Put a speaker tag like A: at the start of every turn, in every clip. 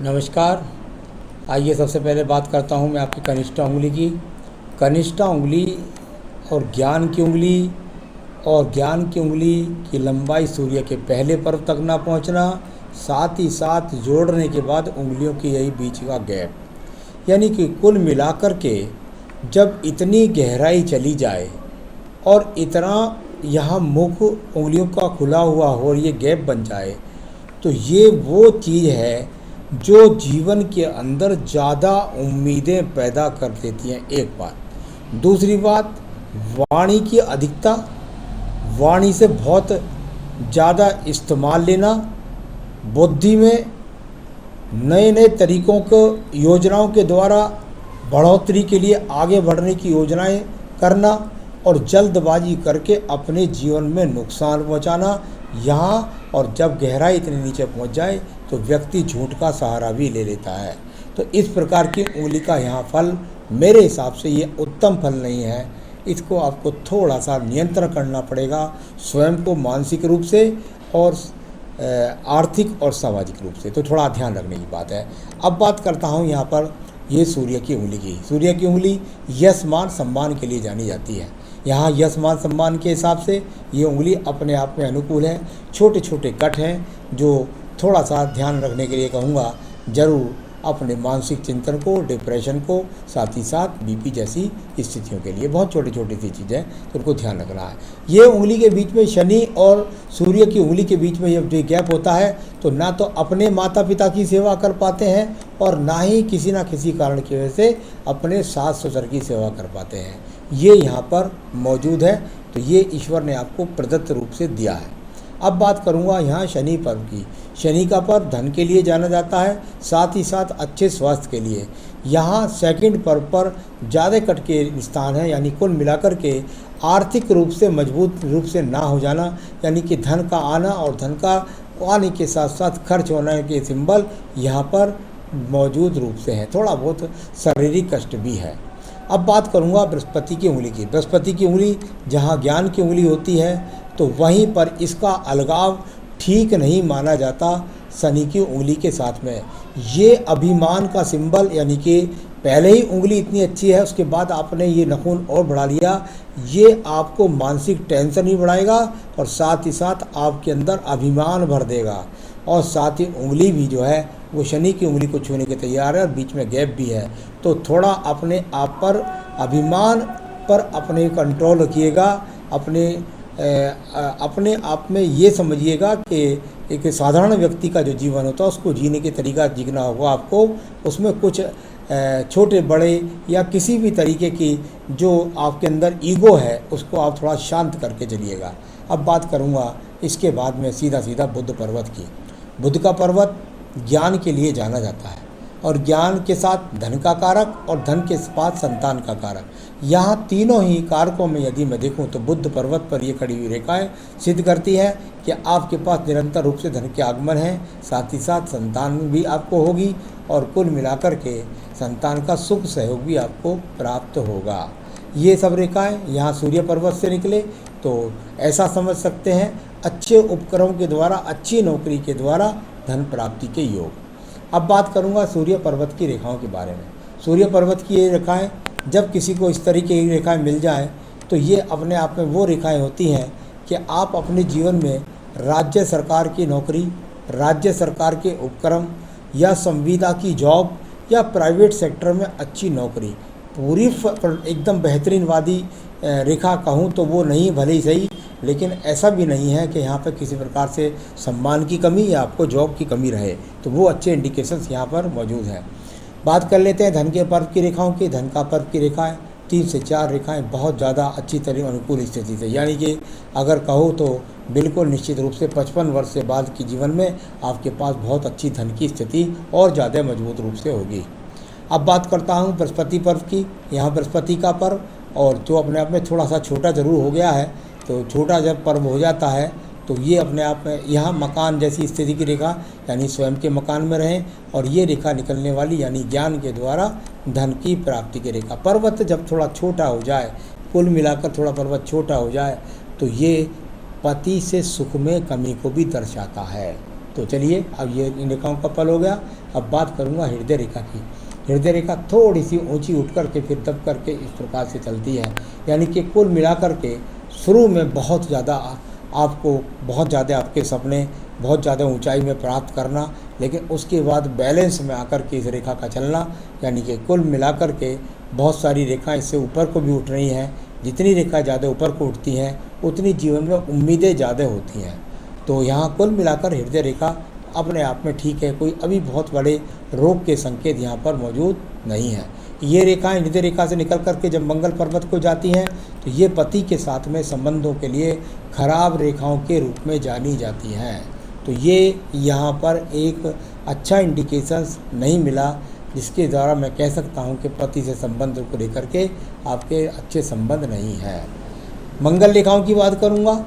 A: नमस्कार। आइए सबसे पहले बात करता हूँ मैं आपकी कनिष्ठा उंगली की। कनिष्ठा उंगली और ज्ञान की उंगली और ज्ञान की उंगली की लंबाई सूर्य के पहले पर्व तक ना पहुँचना, साथ ही साथ जोड़ने के बाद उंगलियों की यही बीच का गैप, यानी कि कुल मिलाकर के जब इतनी गहराई चली जाए और इतना यहाँ मुख उंगलियों का खुला हुआ हो और ये गैप बन जाए, तो ये वो चीज़ है जो जीवन के अंदर ज़्यादा उम्मीदें पैदा कर देती हैं। एक बात। दूसरी बात, वाणी की अधिकता, वाणी से बहुत ज़्यादा इस्तेमाल लेना, बुद्धि में नए नए तरीक़ों को योजनाओं के द्वारा बढ़ोतरी के लिए आगे बढ़ने की योजनाएं करना और जल्दबाजी करके अपने जीवन में नुकसान पहुंचाना यहाँ। और जब गहराई इतने नीचे पहुंच जाए तो व्यक्ति झूठ का सहारा भी ले लेता है। तो इस प्रकार की उंगली का यहाँ फल मेरे हिसाब से ये उत्तम फल नहीं है। इसको आपको थोड़ा सा नियंत्रण करना पड़ेगा, स्वयं को मानसिक रूप से और आर्थिक और सामाजिक रूप से। तो थोड़ा ध्यान रखने की बात है। अब बात करता हूँ यहाँ पर ये सूर्य की उंगली की। सूर्य की उंगली यश मान सम्मान के लिए जानी जाती है। यहाँ यश मान सम्मान के हिसाब से ये उंगली अपने आप में अनुकूल है। छोटे छोटे कट हैं जो थोड़ा सा ध्यान रखने के लिए कहूँगा। ज़रूर अपने मानसिक चिंतन को, डिप्रेशन को, साथ ही साथ बीपी जैसी स्थितियों के लिए बहुत छोटी छोटी सी चीज़ें, तो उनको ध्यान रखना है। ये उंगली के बीच में शनि और सूर्य की उंगली के बीच में जब जो गैप होता है तो ना तो अपने माता पिता की सेवा कर पाते हैं और ना ही किसी ना किसी कारण की वजह से अपने सास ससुर की सेवा कर पाते हैं। ये यहाँ पर मौजूद है, तो ये ईश्वर ने आपको प्रदत्त रूप से दिया है। अब बात करूँगा यहाँ शनि पर्व की। शनि का पर्व धन के लिए जाना जाता है, साथ ही साथ अच्छे स्वास्थ्य के लिए। यहाँ सेकंड पर्व पर ज़्यादा कट के स्थान है, यानी कुल मिलाकर के आर्थिक रूप से मजबूत रूप से ना हो जाना, यानी कि धन का आना और धन का आने के साथ साथ खर्च होने के सिंबल यहाँ पर मौजूद रूप से हैं। थोड़ा बहुत शारीरिक कष्ट भी है। अब बात करूँगा बृहस्पति की उंगली की। बृहस्पति की उंगली जहाँ ज्ञान की उंगली होती है तो वहीं पर इसका अलगाव ठीक नहीं माना जाता शनि की उंगली के साथ में। ये अभिमान का सिंबल, यानी कि पहले ही उंगली इतनी अच्छी है, उसके बाद आपने ये नाखून और बढ़ा लिया, ये आपको मानसिक टेंशन ही बढ़ाएगा और साथ ही साथ आपके अंदर अभिमान भर देगा। और साथ ही उंगली भी जो है वो शनि की उंगली को छूने के तैयार है और बीच में गैप भी है। तो थोड़ा अपने आप पर, अभिमान पर अपने कंट्रोल रखिएगा। अपने आप में ये समझिएगा कि एक साधारण व्यक्ति का जो जीवन होता है उसको जीने के तरीका जीना होगा आपको। उसमें कुछ छोटे बड़े या किसी भी तरीके की जो आपके अंदर ईगो है उसको आप थोड़ा शांत करके चलिएगा। अब बात करूँगा इसके बाद में सीधा बुद्ध पर्वत की। बुद्ध का पर्वत ज्ञान के लिए जाना जाता है और ज्ञान के साथ धन का कारक और धन के साथ संतान का कारक। यहाँ तीनों ही कारकों में यदि मैं देखूँ तो बुद्ध पर्वत पर ये खड़ी हुई रेखाएं सिद्ध करती है कि आपके पास निरंतर रूप से धन के आगमन है, साथ ही साथ संतान भी आपको होगी और कुल मिलाकर के संतान का सुख सहयोग भी आपको प्राप्त होगा। ये सब रेखाएँ यहाँ सूर्य पर्वत से निकले तो ऐसा समझ सकते हैं अच्छे उपकरणों के द्वारा, अच्छी नौकरी के द्वारा धन प्राप्ति के योग। अब बात करूंगा सूर्य पर्वत की रेखाओं के बारे में। सूर्य पर्वत की ये रेखाएं जब किसी को इस तरीके की रेखाएं मिल जाएं तो ये अपने आप में वो रेखाएं होती हैं कि आप अपने जीवन में राज्य सरकार की नौकरी, राज्य सरकार के उपक्रम या संविदा की जॉब या प्राइवेट सेक्टर में अच्छी नौकरी, पूरी एकदम बेहतरीन वादी रेखा कहूँ तो वो नहीं, भले ही सही, लेकिन ऐसा भी नहीं है कि यहाँ पर किसी प्रकार से सम्मान की कमी या आपको जॉब की कमी रहे। तो वो अच्छे इंडिकेशंस यहाँ पर मौजूद हैं। बात कर लेते हैं धन के पर्व की रेखाओं की। धन का पर्व की रेखाएं 3 से 4 रेखाएं बहुत ज़्यादा अच्छी तरह अनुकूल स्थिति से, यानी कि अगर कहो तो बिल्कुल निश्चित रूप से 55 वर्ष से बाद के जीवन में आपके पास बहुत अच्छी धन की स्थिति और ज़्यादा मजबूत रूप से होगी। अब बात करता हूँ बृहस्पति पर्व की। यहाँ बृहस्पति का पर्व और जो अपने आप में थोड़ा सा छोटा ज़रूर हो गया है, तो छोटा जब पर्व हो जाता है तो ये अपने आप में यहाँ मकान जैसी स्थिति की रेखा, यानी स्वयं के मकान में रहें और ये रेखा निकलने वाली, यानी ज्ञान के द्वारा धन की प्राप्ति की रेखा। पर्वत जब थोड़ा छोटा हो जाए, कुल मिलाकर थोड़ा पर्वत छोटा हो जाए तो ये पति से सुख में कमी को भी दर्शाता है। तो चलिए, अब ये इन रेखाओं का पल हो गया। अब बात करूँगा हृदय रेखा की। हृदय रेखा थोड़ी सी ऊंची उठ करके फिर दब करके इस प्रकार से चलती है, यानी कि कुल मिलाकर के शुरू में बहुत ज़्यादा आपके सपने बहुत ज़्यादा ऊंचाई में प्राप्त करना, लेकिन उसके बाद बैलेंस में आकर के इस रेखा का चलना, यानी कि कुल मिलाकर के बहुत सारी रेखाएं इससे ऊपर को भी उठ रही हैं। जितनी रेखा ज़्यादा ऊपर को उठती हैं उतनी जीवन में उम्मीदें ज़्यादा होती हैं। तो यहाँ कुल मिलाकर हृदय रेखा अपने आप में ठीक है, कोई अभी बहुत बड़े रोग के संकेत यहाँ पर मौजूद नहीं है। ये रेखाएं हृदय रेखा से निकल करके जब मंगल पर्वत को जाती हैं तो ये पति के साथ में संबंधों के लिए खराब रेखाओं के रूप में जानी जाती हैं। तो ये यहाँ पर एक अच्छा इंडिकेशंस नहीं मिला, जिसके द्वारा मैं कह सकता हूँ कि पति से संबंध को लेकर के आपके अच्छे संबंध नहीं है। मंगल रेखाओं की बात करूँगा।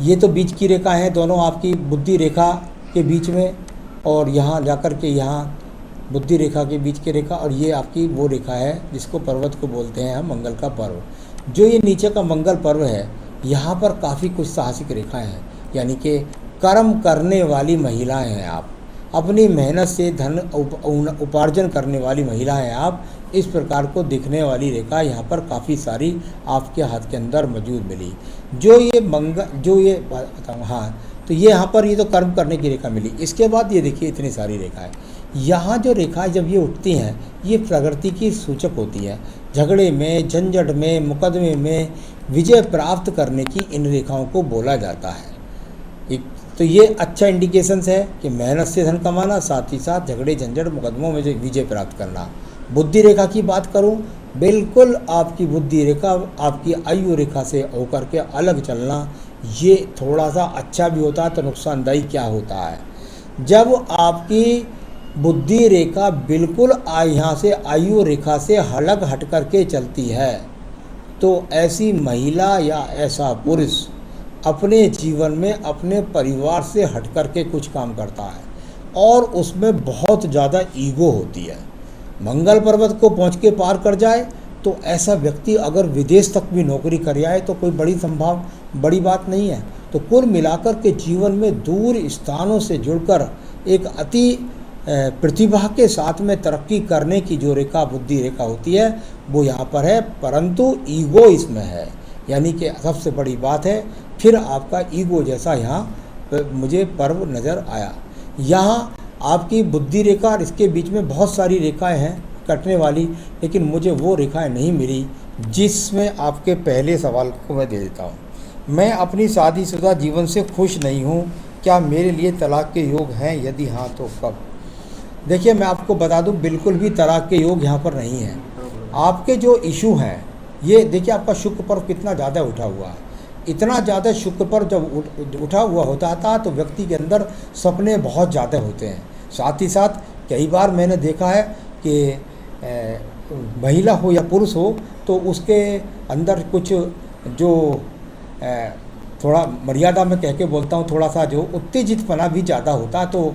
A: ये तो बीच की रेखा है, दोनों आपकी बुद्धि रेखा के बीच में, और यहाँ जाकर के यहाँ बुद्धि रेखा के बीच की रेखा, और ये आपकी वो रेखा है जिसको पर्वत को बोलते हैं हम मंगल का पर्व। जो ये नीचे का मंगल पर्व है, यहाँ पर काफ़ी कुछ साहसिक रेखाएं हैं, यानी कि कर्म करने वाली महिलाएं हैं आप, अपनी मेहनत से धन उपार्जन करने वाली महिलाएं आप, इस प्रकार को दिखने वाली रेखा यहाँ पर काफ़ी सारी आपके हाथ के अंदर मौजूद मिली। जो ये बताऊँ, हाँ, तो ये यहाँ पर ये तो कर्म करने की रेखा मिली। इसके बाद ये देखिए इतनी सारी रेखाएं, यहाँ जो रेखाएं जब ये उठती हैं ये प्रगति की सूचक होती है। झगड़े में, झंझट में, मुकदमे में विजय प्राप्त करने की इन रेखाओं को बोला जाता है। तो ये अच्छा इंडिकेशंस है कि मेहनत से धन कमाना, साथ ही साथ झगड़े झंझट मुकदमों में विजय प्राप्त करना। बुद्धि रेखा की बात करूं, बिल्कुल आपकी बुद्धि रेखा आपकी आयु रेखा से होकर के अलग चलना, ये थोड़ा सा अच्छा भी होता है तो नुकसानदायी क्या होता है। जब आपकी बुद्धि रेखा बिल्कुल यहाँ से आयु रेखा से अलग हट करके चलती है, तो ऐसी महिला या ऐसा पुरुष अपने जीवन में अपने परिवार से हट करके कुछ काम करता है और उसमें बहुत ज़्यादा ईगो होती है। मंगल पर्वत को पहुँच के पार कर जाए तो ऐसा व्यक्ति अगर विदेश तक भी नौकरी कर आए तो कोई बड़ी बात नहीं है। तो कुल मिलाकर के जीवन में दूर स्थानों से जुड़कर एक अति प्रतिभा के साथ में तरक्की करने की जो रेखा बुद्धि रेखा होती है वो यहाँ पर है, परंतु ईगो इसमें है, यानी कि सबसे बड़ी बात है फिर आपका ईगो जैसा यहाँ मुझे पर्व नज़र आया। यहाँ आपकी बुद्धि रेखा और इसके बीच में बहुत सारी रेखाएं हैं कटने वाली, लेकिन मुझे वो रेखाएं नहीं मिली जिसमें आपके पहले सवाल को मैं दे देता हूँ। मैं अपनी शादीशुदा जीवन से खुश नहीं हूँ, क्या मेरे लिए तलाक के योग हैं? यदि हाँ तो कब? देखिए, मैं आपको बता दूँ, बिल्कुल भी तलाक के योग यहाँ पर नहीं है। आपके जो इशू हैं, ये देखिए आपका शुक्र पर्व कितना ज़्यादा उठा हुआ है। इतना ज़्यादा शुक्र पर्व जब उठा हुआ होता था तो व्यक्ति के अंदर सपने बहुत ज़्यादा होते हैं। साथ ही साथ कई बार मैंने देखा है कि महिला हो या पुरुष हो तो उसके अंदर कुछ जो थोड़ा मर्यादा में कह के बोलता हूँ, थोड़ा सा जो उत्तेजितपना भी ज़्यादा होता है, तो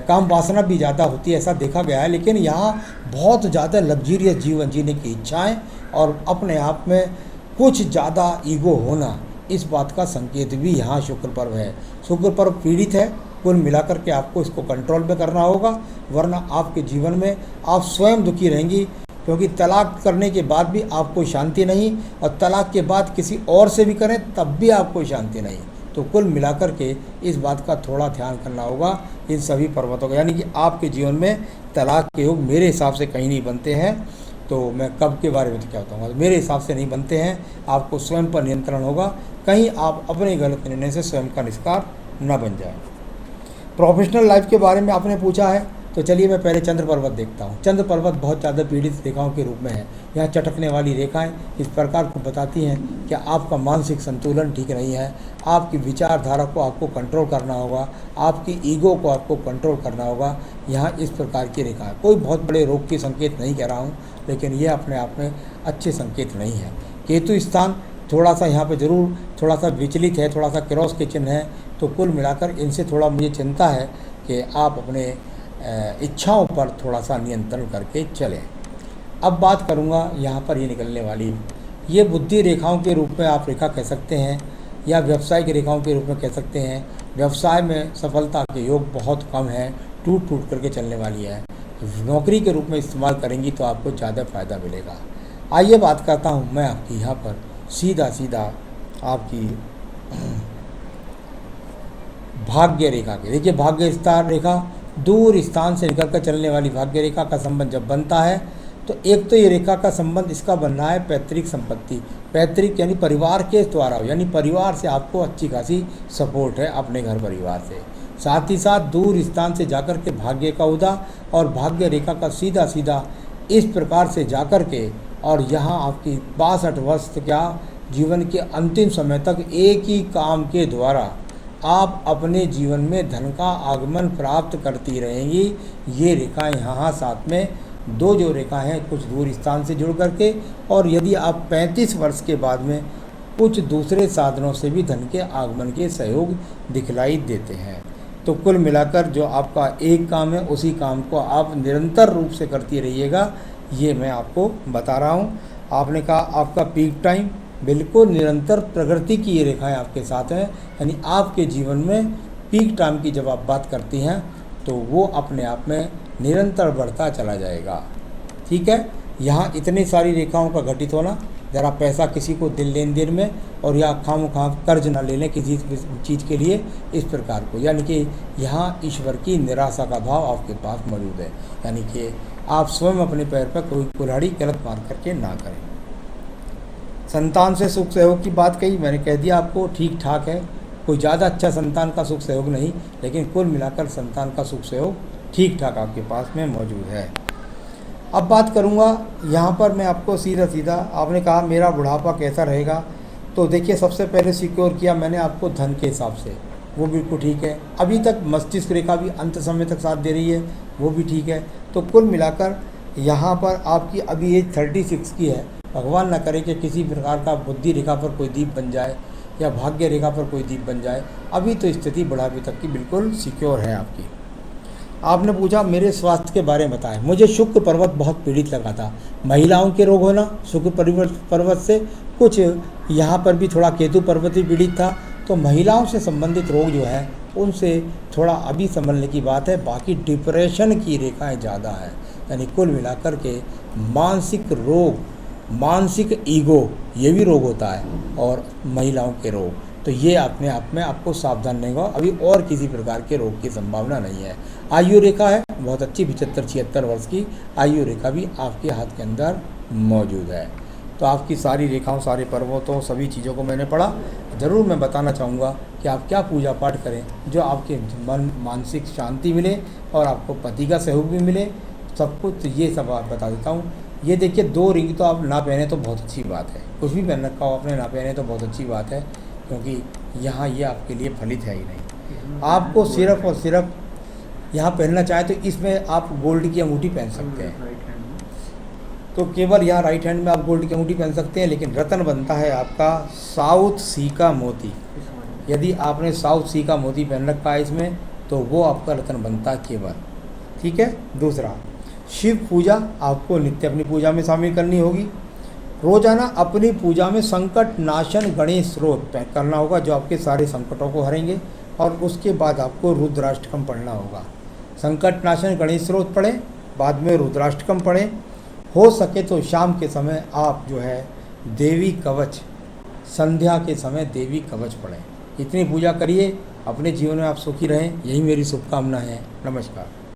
A: काम वासना भी ज़्यादा होती है, ऐसा देखा गया है। लेकिन यहाँ बहुत ज़्यादा लग्जरियस जीवन जीने की इच्छाएं और अपने आप में कुछ ज़्यादा ईगो होना, इस बात का संकेत भी यहाँ शुक्र पर्व है। शुक्र पर्व पीड़ित है, कुल मिलाकर के आपको इसको कंट्रोल में करना होगा, वरना आपके जीवन में आप स्वयं दुखी रहेंगी, क्योंकि तलाक करने के बाद भी आपको शांति नहीं, और तलाक के बाद किसी और से भी करें तब भी आपको शांति नहीं। तो कुल मिलाकर के इस बात का थोड़ा ध्यान करना होगा इन सभी पर्वतों का, यानी कि आपके जीवन में तलाक के योग मेरे हिसाब से कहीं नहीं बनते हैं। तो मैं कब के बारे में तो क्या बताऊँगा, मेरे हिसाब से नहीं बनते हैं। आपको स्वयं पर नियंत्रण होगा, कहीं आप अपने गलत निर्णय से स्वयं का निष्कार न बन जाए। प्रोफेशनल लाइफ के बारे में आपने पूछा है, तो चलिए मैं पहले चंद्र पर्वत देखता हूँ। चंद्र पर्वत बहुत ज़्यादा पीड़ित रेखाओं के रूप में है। यहाँ चटकने वाली रेखाएं इस प्रकार को बताती हैं कि आपका मानसिक संतुलन ठीक नहीं है, आपकी विचारधारा को आपको कंट्रोल करना होगा, आपकी ईगो को आपको कंट्रोल करना होगा। यहाँ इस प्रकार की रेखा है। कोई बहुत बड़े रोग के संकेत नहीं कह रहा हूँ, लेकिन ये अपने आप में अच्छे संकेत नहीं है। केतु स्थान थोड़ा सा यहाँ पे ज़रूर थोड़ा सा विचलित है, थोड़ा सा क्रॉस के चिन्ह है। तो कुल मिलाकर इनसे थोड़ा मुझे चिंता है कि आप अपने इच्छाओं पर थोड़ा सा नियंत्रण करके चलें। अब बात करूँगा यहाँ पर ये निकलने वाली, ये बुद्धि रेखाओं के रूप में आप रेखा कह सकते हैं या व्यावसायिक रेखाओं के रूप में कह सकते हैं। व्यवसाय में सफलता के योग बहुत कम है, टूट टूट करके चलने वाली है। नौकरी के रूप में इस्तेमाल करेंगी तो आपको ज़्यादा फ़ायदा मिलेगा। आइए बात करता हूँ मैं आपकी यहाँ पर सीधा सीधा आपकी भाग्य रेखा की। देखिए, भाग्य स्टार रेखा दूर स्थान से निकल कर चलने वाली भाग्य रेखा का संबंध जब बनता है तो एक तो ये रेखा का संबंध इसका बनना है पैतृक संपत्ति, पैतृक यानी परिवार के द्वारा, यानी परिवार से आपको अच्छी खासी सपोर्ट है अपने घर परिवार से। साथ ही साथ दूर स्थान से जाकर के भाग्य का उदय और भाग्य रेखा का सीधा सीधा इस प्रकार से जाकर के और यहाँ आपकी 62 वर्ष क्या जीवन के अंतिम समय तक एक ही काम के द्वारा आप अपने जीवन में धन का आगमन प्राप्त करती रहेंगी। ये रेखाएं यहाँ साथ में दो जो रेखा हैं कुछ दूर स्थान से जुड़ करके, और यदि आप 35 वर्ष के बाद में कुछ दूसरे साधनों से भी धन के आगमन के सहयोग दिखलाई देते हैं। तो कुल मिलाकर जो आपका एक काम है उसी काम को आप निरंतर रूप से करती रहिएगा, ये मैं आपको बता रहा हूँ। आपने कहा आपका पीक टाइम, बिल्कुल निरंतर प्रगति की ये रेखाएं आपके साथ हैं, यानी आपके जीवन में पीक टाइम की जब आप बात करती हैं तो वो अपने आप में निरंतर बढ़ता चला जाएगा। ठीक है, यहाँ इतनी सारी रेखाओं का घटित होना, ज़रा पैसा किसी को दिल लेन देन में और या खामोखाम कर्ज ना ले लें किसी चीज़ के लिए, इस प्रकार को, यानी कि यहाँ ईश्वर की निराशा का भाव आपके पास मौजूद है, यानी कि आप स्वयं अपने पैर पर कोई कुल्हाड़ी गलत मार करके ना करें। संतान से सुख सहयोग की बात कही, मैंने कह दिया आपको ठीक ठाक है, कोई ज़्यादा अच्छा संतान का सुख सहयोग नहीं, लेकिन कुल मिलाकर संतान का सुख सहयोग ठीक ठाक आपके पास में मौजूद है। अब बात करूंगा यहाँ पर मैं आपको सीधा सीधा, आपने कहा मेरा बुढ़ापा कैसा रहेगा, तो देखिए सबसे पहले सिक्योर किया मैंने आपको धन के हिसाब से, वो बिल्कुल ठीक है। अभी तक मस्तिष्क रेखा भी अंत समय तक साथ दे रही है, वो भी ठीक है। तो कुल मिलाकर यहाँ पर आपकी अभी एज 36 की है। भगवान न करे कि किसी प्रकार का बुद्धि रेखा पर कोई दीप बन जाए या भाग्य रेखा पर कोई दीप बन जाए। अभी तो स्थिति बुढ़ापे तक की बिल्कुल सिक्योर है आपकी। आपने पूछा मेरे स्वास्थ्य के बारे में बताएं। मुझे शुक्र पर्वत बहुत पीड़ित लगा था, महिलाओं के रोग होना शुक्र पर्वत से, कुछ यहाँ पर भी थोड़ा केतु पर्वत भी पीड़ित था। तो महिलाओं से संबंधित रोग जो है उनसे थोड़ा अभी संभलने की बात है। बाकी डिप्रेशन की रेखाएं ज़्यादा है, यानी कुल मिलाकर के मानसिक रोग, मानसिक ईगो, ये भी रोग होता है, और महिलाओं के रोग, तो ये अपने आप में आपको सावधान रहना होगा। अभी और किसी प्रकार के रोग की संभावना नहीं है। आयु रेखा है बहुत अच्छी, 75-76 वर्ष की आयु रेखा भी आपके हाथ के अंदर मौजूद है। तो आपकी सारी रेखाओं, सारे पर्वतों, सभी चीज़ों को मैंने पढ़ा। ज़रूर मैं बताना चाहूँगा कि आप क्या पूजा पाठ करें जो आपके मन मानसिक शांति मिले और आपको पति का सहयोग भी मिले, सब कुछ ये सब आप बता देता हूँ। ये देखिए 2 रिंग तो आप ना पहने तो बहुत अच्छी बात है, कुछ भी पहन रखा हो आपने ना पहने तो बहुत अच्छी बात है, क्योंकि यहाँ ये आपके लिए फलित है ही नहीं। आपको सिर्फ और सिर्फ यहाँ पहनना चाहे तो इसमें आप गोल्ड की अंगूठी पहन सकते हैं, तो केवल यहाँ राइट हैंड में आप गोल्ड की अंगूठी पहन सकते हैं, लेकिन रत्न बनता है आपका साउथ सी का मोती। यदि आपने साउथ सी का मोती पहन रखा है इसमें तो वो आपका रत्न बनता है केवल। ठीक है। दूसरा, शिव पूजा आपको नित्य अपनी पूजा में शामिल करनी होगी। रोजाना अपनी पूजा में संकट नाशन गणेश स्रोत करना होगा जो आपके सारे संकटों को हरेंगे, और उसके बाद आपको रुद्राष्टकम पढ़ना होगा। संकट नाशन गणेश स्रोत पढ़ें, बाद में रुद्राष्टकम पढ़ें। हो सके तो शाम के समय आप जो है देवी कवच, संध्या के समय देवी कवच पढ़ें। इतनी पूजा करिए, अपने जीवन में आप सुखी रहें, यही मेरी शुभकामना है। नमस्कार।